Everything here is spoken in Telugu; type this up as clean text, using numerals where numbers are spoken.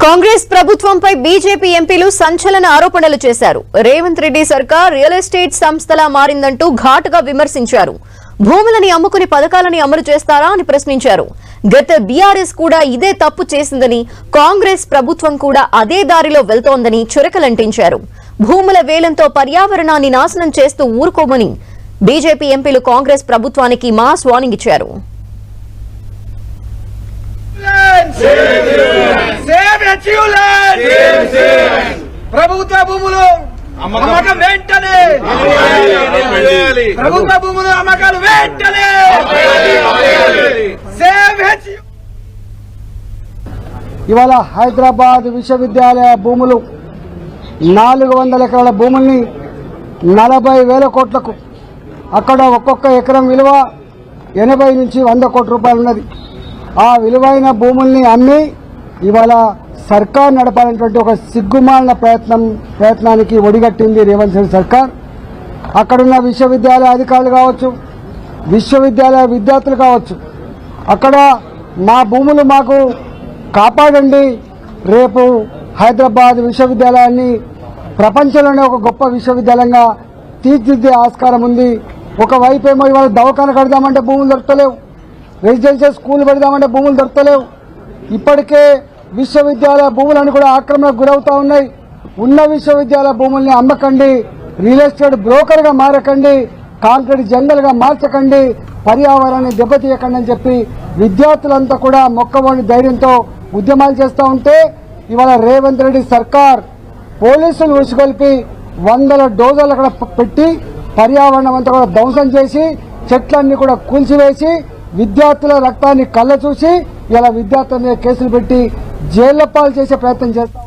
కాంగ్రెస్ ప్రభుత్వంపై బీజేపీ ఎంపీలు సంచలన ఆరోపణలు చేశారు. రేవంత్ రెడ్డి సర్కార్ రియల్ ఎస్టేట్ సంస్థలా మారిందంటూ ఘాటుగా విమర్శించారు. భూములని అమ్ముకుని పథకాలని అమలు చేస్తారా అని ప్రశ్నించారు. గత బీఆర్ఎస్ కూడా ఇదే తప్పు చేసిందని, కాంగ్రెస్ ప్రభుత్వం కూడా అదే దారిలో వెళ్తోందని చురకలంటించారు. భూముల వేలంతో పర్యావరణాన్ని నాశనం చేస్తూ ఊరుకోమని బీజేపీ ఎంపీలు కాంగ్రెస్ ప్రభుత్వానికి మాస్ వార్నింగ్ ఇచ్చారు. ప్రభుత్వ భూములు అమ్మకం వెంటనే, ప్రభుత్వ భూములు అమ్మకాలు వెంటనే. ఇవాళ హైదరాబాద్ విశ్వవిద్యాలయ భూములు 400 ఎకరాల భూముల్ని 40,000 కోట్లకు, అక్కడ ఒక్కొక్క ఎకరం విలువ 80 నుంచి 100 కోట్ల రూపాయలు ఉన్నది. ఆ విలువైన భూముల్ని అమ్మి ఇవాళ సర్కార్ నడపాలనేటువంటి ఒక సిగ్గుమాలిన ప్రయత్నానికి ఒడిగట్టింది రేవంత్ రెడ్డి సర్కార్. అక్కడున్న విశ్వవిద్యాలయ అధికారులు కావచ్చు, విశ్వవిద్యాలయ విద్యార్థులు కావచ్చు, అక్కడ మా భూములు మాకు కాపాడండి, రేపు హైదరాబాద్ విశ్వవిద్యాలయాన్ని ప్రపంచంలోనే ఒక గొప్ప విశ్వవిద్యాలయంగా తీర్చిదిద్దే ఆస్కారం ఉంది. ఒకవైపు ఏమో ఇవాళ దవాఖాన కడదామంటే భూములు దొరకలేవు, రెసిడెన్షియల్ స్కూల్ పెడదామంటే భూములు దొరకలేవు. ఇప్పటికే విశ్వవిద్యాలయ భూములను కూడా ఆక్రమణకు గురవుతా ఉన్నాయి. ఉన్న విశ్వవిద్యాలయ భూముల్ని అమ్మకండి, రియల్ ఎస్టేట్ బ్రోకర్ గా మారకండి, కాంక్రీట్ జంగల్ గా మార్చకండి, పర్యావరణాన్ని దెబ్బతీయకండి అని చెప్పి విద్యార్థులంతా కూడా మొక్కవోని ధైర్యంతో ఉద్యమాలు చేస్తూ ఉంటే, ఇవాళ రేవంత్ రెడ్డి సర్కార్ పోలీసులు ఉసుగొల్పి 100 డోజర్లు అక్కడ పెట్టి పర్యావరణం అంతా కూడా ధ్వంసం చేసి చెట్లన్నీ కూడా కూల్చివేసి విద్యార్థుల రక్తాన్ని కళ్ళ చూసి ఇలా విద్యార్థుల మీద కేసులు పెట్టి జైళ్ల పాలు చేసే ప్రయత్నం చేస్తాం.